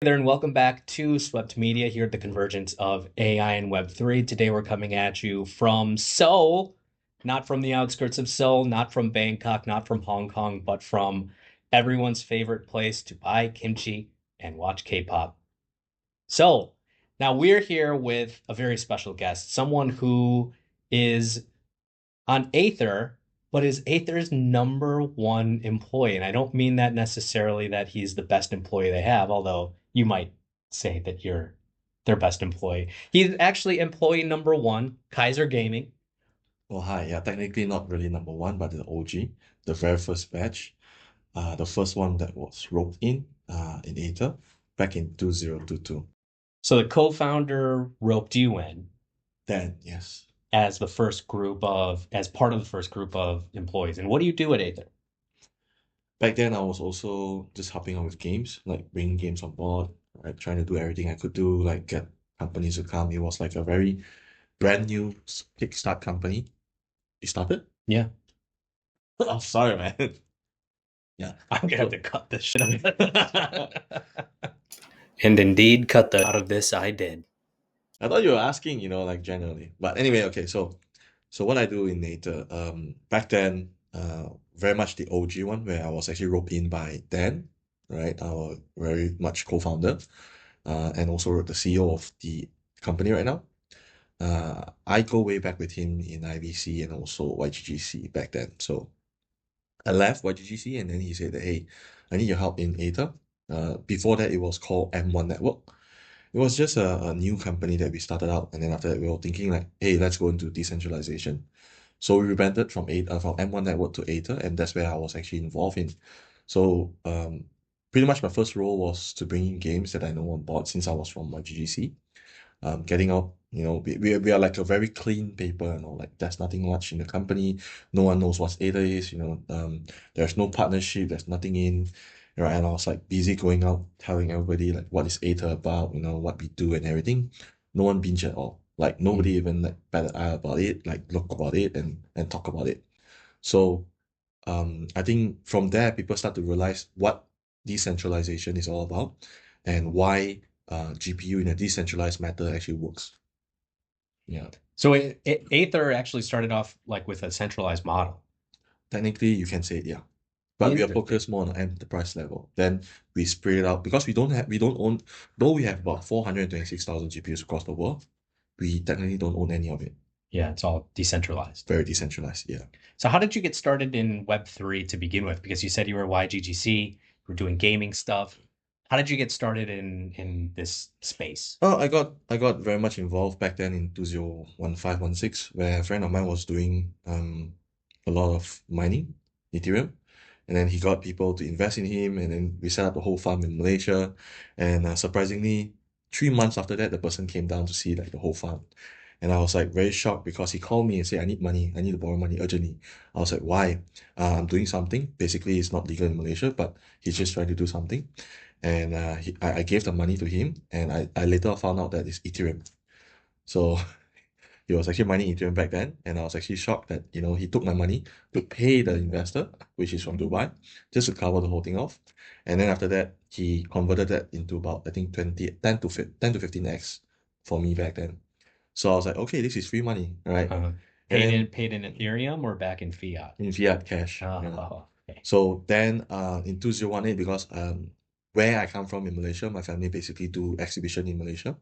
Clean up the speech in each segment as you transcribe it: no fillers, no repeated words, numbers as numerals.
There and welcome back to Swept Media here at the convergence of AI and Web3. Today we're coming at you from Seoul, not from the outskirts of Seoul, not from Bangkok, not from Hong Kong, but from everyone's favorite place to buy kimchi and watch K-pop. So now we're here with a very special guest, someone who is on Aether, but is Aether's number one employee. And I don't mean that necessarily that he's the best employee they have, although you might say that you're their best employee. He's actually employee number one, KaizerGaming. Oh, hi. Yeah, technically not really number one, but the OG, the very first batch, the first one that was roped in Aether back in 2022. So the co-founder roped you in Then, yes. as as part of the first group of employees. And what do you do at Aether? Back then, I was also just helping out with games, like bringing games on board, right? Trying to do everything I could do, like get companies to come. It was like a very brand new kickstart company. You started? Yeah, Oh, sorry, man. Yeah. I'm gonna have So, to cut this shit out. And indeed, cut the out of this I did. I thought you were asking, like generally. But anyway, okay, so what I do in Nater, back then, very much the OG one where I was actually roped in by Dan, right? Our very much co-founder, and also the CEO of the company right now. I go way back with him in IVC and also YGGC back then. So I left YGGC and then he said that, hey, I need your help in Aether. Before that, it was called M1 Network. It was just a new company that we started out, and then after that, we were thinking like, hey, let's go into decentralization. So we rebranded from M1 Network to Aether, and that's where I was actually involved in. So pretty much my first role was to bring in games that I know on board since I was from my GGC. Getting out, we are like a very clean paper, like there's nothing much in the company. No one knows what Aether is, there's no partnership, there's nothing in, right? And I was like busy going out telling everybody like what is Aether about, what we do and everything. No one binge at all. Like nobody even like bat an eye about it, like look about it and talk about it. So I think from there people start to realize what decentralization is all about and why GPU in a decentralized matter actually works. Yeah. So Aether actually started off like with a centralized model. Technically, you can say it, yeah. But we are Interesting. focused more on enterprise level. Then we spread it out because we don't own, though we have about 426,000 GPUs across the world, we technically don't own any of it. Yeah, it's all decentralized. Very decentralized, yeah. So how did you get started in Web3 to begin with? Because you said you were YGGC, you were doing gaming stuff. How did you get started in this space? Oh, I got very much involved back then in 2015-16, where a friend of mine was doing a lot of mining, Ethereum, and then he got people to invest in him, and then we set up a whole farm in Malaysia, and surprisingly, 3 months after that, the person came down to see like the whole farm, and I was like very shocked because he called me and said, "I need money, I need to borrow money urgently." I was like, "Why?" I'm doing something. Basically, it's not legal in Malaysia, but he's just trying to do something. And I gave the money to him, and I later found out that it's Ethereum. So he was actually mining Ethereum back then, and I was actually shocked that he took my money to pay the investor, which is from Dubai, just to cover the whole thing off. And then after that, he converted that into about I think 10 to 15x for me back then. So I was like, okay, this is free money, right? Uh, And then paid in Ethereum or back in fiat? in fiat cash. Okay. So then in 2018, because where I come from in Malaysia, my family basically do exhibition in Malaysia.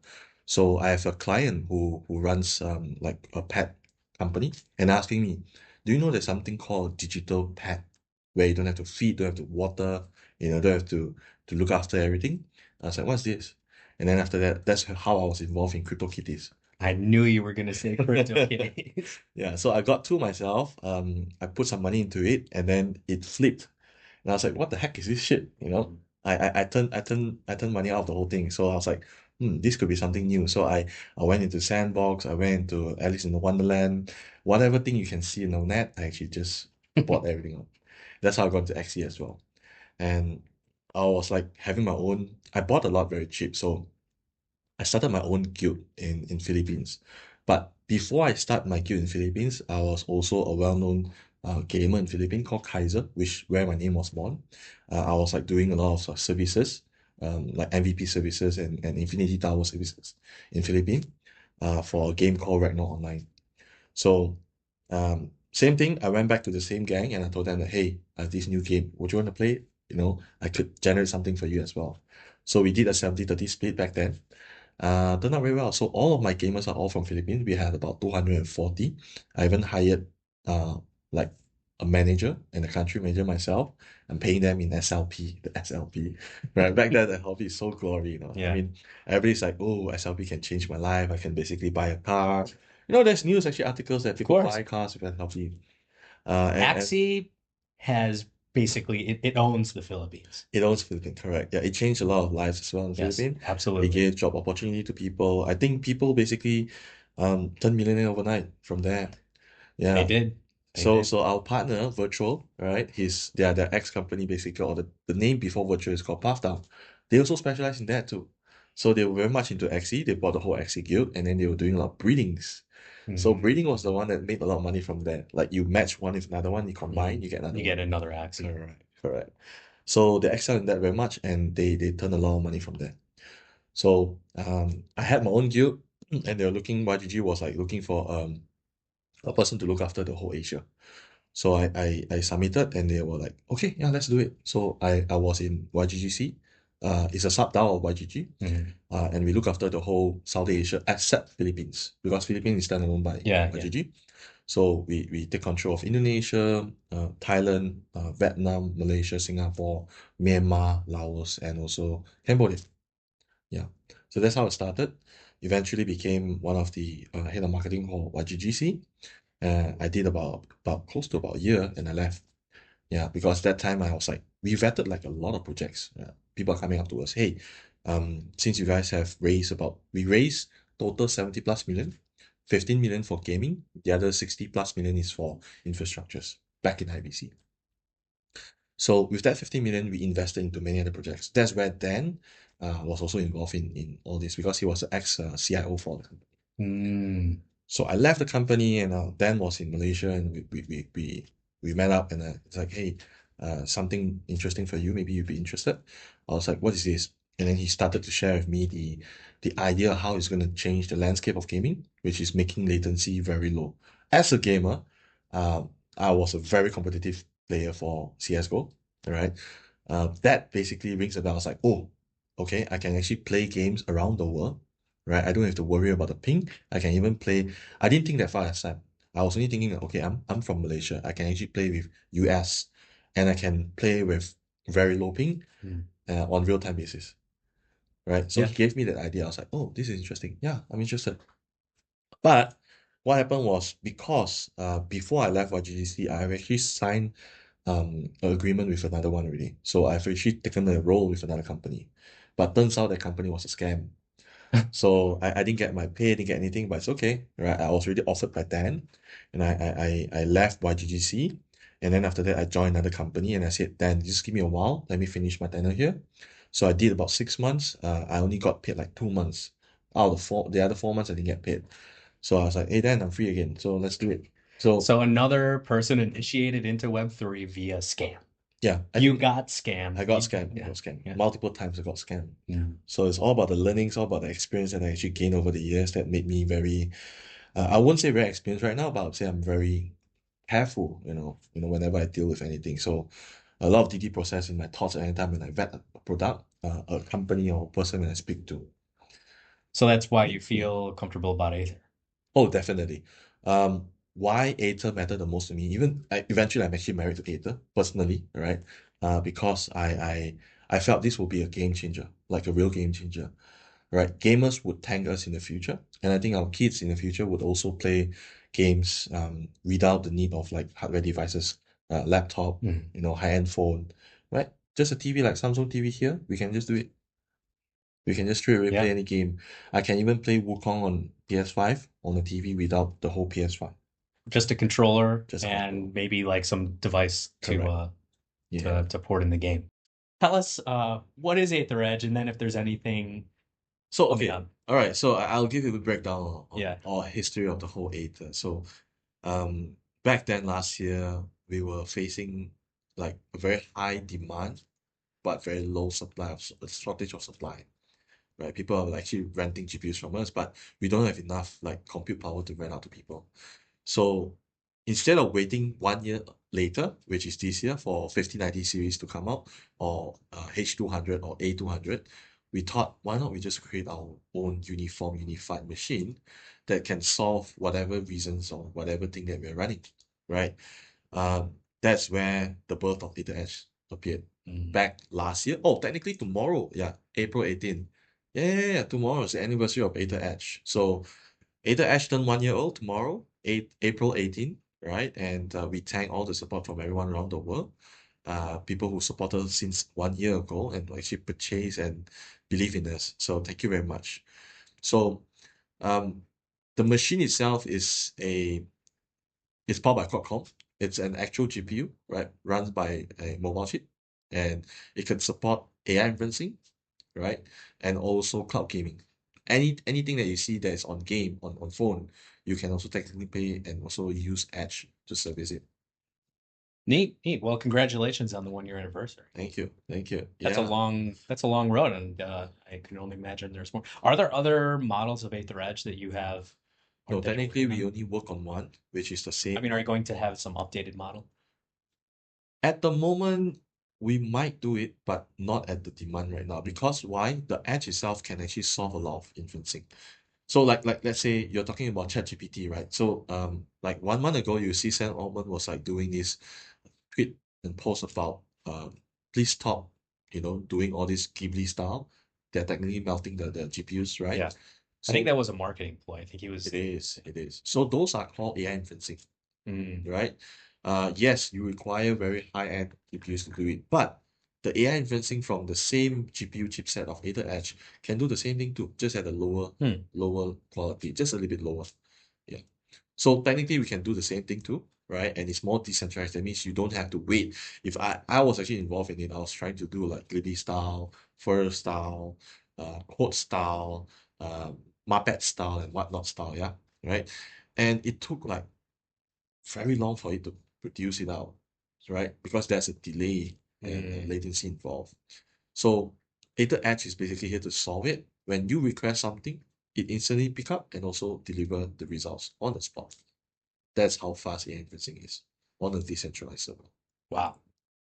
So I have a client who runs like a pet company and asking me, do you know there's something called digital pet where you don't have to feed, don't have to water, don't have to look after everything? I was like, what's this? And then after that, that's how I was involved in CryptoKitties. I knew you were gonna say crypto kitties. Yeah, so I got two myself. I put some money into it, and then it flipped. And I was like, "What the heck is this shit?" I turned money out of the whole thing. So I was like, this could be something new." So I went into Sandbox. I went into Alice in the Wonderland, whatever thing you can see in the net. I actually just bought everything up. That's how I got into XE as well. And I was like having my own. I bought a lot very cheap, so I started my own guild in Philippines. But before I start my guild in Philippines, I was also a well-known gamer in Philippines called Kaizer, which where my name was born. I was like doing a lot of services like MVP services and Infinity Tower services in Philippines for a game called Ragnar Online. So same thing, I went back to the same gang and I told them that, hey, I have this new game. Would you want to play it? You know, I could generate something for you as well. So we did a 70-30 split back then. Turned out very well. So all of my gamers are all from Philippines. We had about 240. I even hired like a manager and a country manager myself. I'm paying them in SLP, the SLP. Right back then, the hobby is so glory, you know. I Yeah. mean, everybody's like, oh, SLP can change my life. I can basically buy a car. You know, there's news actually articles that Of people course. buy cars with SLP. And Axie has basically it owns the Philippines. it owns Philippines, correct. Yeah, it changed a lot of lives as well in the Yes, Philippines. It absolutely. gave job opportunity to people. I think people basically turned millionaire overnight from there. They Yeah. did. They So did. so our partner, Virtual, right? Their ex company basically, or the name before Virtual is called Pathdown. They also specialize in that too. So they were very much into XE. They bought the whole XE guild and then they were doing a lot of breedings. So Mhm. breeding was the one that made a lot of money from there. Like you match one with another one, you combine, Mhm. you get another You one. get another Axie. Correct, correct. So they excel in that very much and they turn a lot of money from there. So I had my own guild and they were looking, YGG was like looking for a person to look after the whole Asia. So I submitted and they were like, okay, yeah, let's do it. So I was in YGGC. It's a sub-DAO of YGG. Mhm. And we look after the whole South Asia except Philippines because Philippines is standalone by Yeah, yeah. YGG. So we take control of Indonesia, Thailand, Vietnam, Malaysia, Singapore, Myanmar, Laos, and also Cambodia. Yeah. So that's how it started. Eventually became one of the head of marketing for YGGC. I did about close to about a year and I left. Yeah, because that time I was like, we vetted like a lot of projects. People are coming up to us, hey, since you guys have raised we raised total 70 plus million, 15 million for gaming, the other 60 plus million is for infrastructures back in IBC. So with that 15 million, we invested into many other projects. That's where Dan was also involved in all this because he was the ex CIO for the company. Mm. So I left the company and Dan was in Malaysia and we met up and it's like, hey, something interesting for you. Maybe you'd be interested. I was like, what is this? And then he started to share with me the idea of how it's going to change the landscape of gaming, which is making latency very low. As a gamer, uh, I was a very competitive player for CSGO, right? That basically rings a bell. I was like, oh, okay, I can actually play games around the world, right? I don't have to worry about the ping. I can even play. I didn't think that far last time. I was only thinking, okay, I'm from Malaysia. I can actually play with US, and I can play with very low ping Mm. on real time basis, right? So Yeah. he gave me that idea. I was like, oh, this is interesting. Yeah, I'm interested. But what happened was because before I left YGC, I have actually signed an agreement with another one already. So I've actually taken a role with another company. But turns out that company was a scam. So I didn't get my pay, didn't get anything, but it's okay, right? I was already offered by Dan, and I left YGGC, and then after that I joined another company, and I said, Dan, just give me a while, let me finish my tenure here. So I did about 6 months. I only got paid like 2 months out of four. The other 4 months I didn't get paid. So I was like, hey Dan, I'm free again, so let's do it. So So another person initiated into Web3 via scam. yeah, I You think got scammed. I got scammed. I Yeah. got scammed Yeah. multiple times. I got scammed. Mm. So it's all about the learning, it's all about the experience that I actually gained over the years that made me very I wouldn't say very experienced right now, but I would say I'm very careful, whenever I deal with anything. So a lot of DD process in my thoughts at any time when I vet a product, a company or person when I speak to. So that's why you feel comfortable about Aether. Oh, definitely. Why Aether mattered the most to me, eventually I'm actually married to Aether personally, right? Because I felt this would be a game changer, like a real game changer. Right? Gamers would thank us in the future, and I think our kids in the future would also play games without the need of like hardware devices, laptop, Mm. high-end phone, right? Just a TV like Samsung TV here, we can just do it. We can just straight away play Yeah. any game. I can even play Wukong on PS5 on the TV without the whole PS5. Just a controller Just a controller. and maybe like some device to Correct. Yeah. to port in the game. Tell us what is Aether Edge, and then if there's anything So coming okay, up. all right. So I'll give you a breakdown on Yeah. our history of the whole Aether. So back then last year we were facing like a very high demand but very low supply of shortage of supply. Right? People are actually renting GPUs from us, but we don't have enough like compute power to rent out to people. So instead of waiting 1 year later, which is this year, for 5090 series to come out, or H200 or A200, we thought, why not we just create our own unified machine that can solve whatever reasons or whatever thing that we're running, right? That's where the birth of Aethir Edge appeared back last year. Oh, technically tomorrow, yeah, April 18th. Yeah, tomorrow is the anniversary of Aethir Edge. So Aethir Edge turned 1 year old tomorrow, April 18th, right? And we thank all the support from everyone around the world. People who supported us since 1 year ago and actually purchase and believe in us. So thank you very much. So um, the machine itself is powered by Qualcomm. It's an actual GPU, right? Runs by a mobile chip, and it can support AI inferencing, right? And also cloud gaming. Anything that you see that is on game on phone, you can also technically pay and also use Edge to service it. Neat, neat. Well, congratulations on the 1 year anniversary. Thank you, thank you. That's a Yeah. long road, and I can only imagine there's more. Are there other models of Aether Edge that you have or No, that you're technically working we on? only work on one, which is the I same. mean, are you going to have some updated model? At the moment, we might do it, but not at the demand right now. Because why? The Edge itself can actually solve a lot of inferencing. So like let's say you're talking about ChatGPT, right? So like 1 month ago, you see Sam Altman was like doing this tweet and post about please stop, doing all this Ghibli style. They're technically melting the GPUs, right? Yeah, I think So that was a marketing ploy. I think he was. it is. So those are called AI inferencing, Mm, right? Yes, you require very high-end GPUs to do it, but the AI inferencing from the same GPU chipset of Aether Edge can do the same thing too, just at a hmm. lower quality, just a little bit lower. Yeah. So technically we can do the same thing too, right? And it's more decentralized. That means you don't have to wait. If I was actually involved in it, I was trying to do like Libby style, Fur style, Quote style, Muppet style, and whatnot style, yeah, right? And it took like very long for it to produce it out, right? Because there's a delay and a Mm. latency involved. So Aether Edge is basically here to solve it. When you request something, it instantly pick up and also deliver the results on the spot. That's how fast AI inferencing is on a decentralized server. Wow,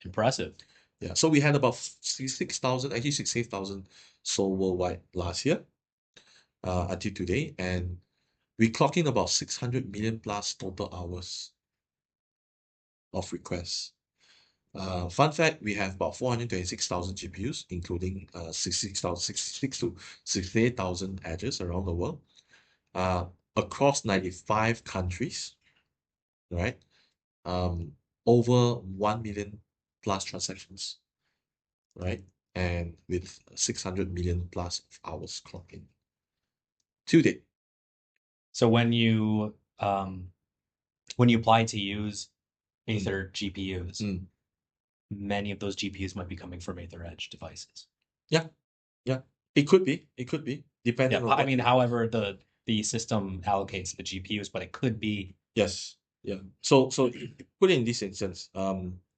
impressive. Yeah. So we had about 6,000, actually 68,000 sold worldwide last year, until today, and we clock in about 600 million plus total hours of requests. Fun fact, we have about 426,000 GPUs, including 66 to 68,000 edges around the world, uh, across 95 countries, right? Um, over 1 million plus transactions, right? And with 600 million plus hours clocked in to date. So when you apply to use Mm, Aether GPUs, mm. many of those GPUs might be coming from Aether Edge devices. Yeah, yeah. It could be, Yeah, depending on I what. mean, however the system allocates the GPUs, but it could be. Yes, yeah. So put it in this instance,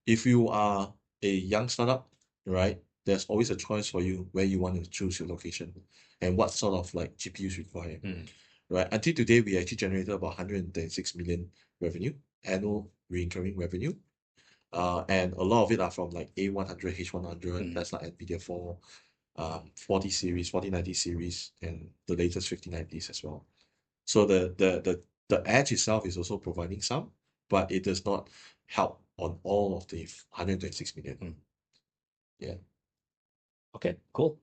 if you are a young startup, right, there's always a choice for you where you want to choose your location and what sort of like GPUs require, Mm, right? Until today, we actually generated about 136 million revenue, annual recurring revenue. And a lot of it are from like A100, H100, mm. that's like NVIDIA 4, 40 series, 4090 series, and the latest 5090s as well. So the edge itself is also providing some, but it does not help on all of the 126 million. Mm. Yeah. Okay, cool.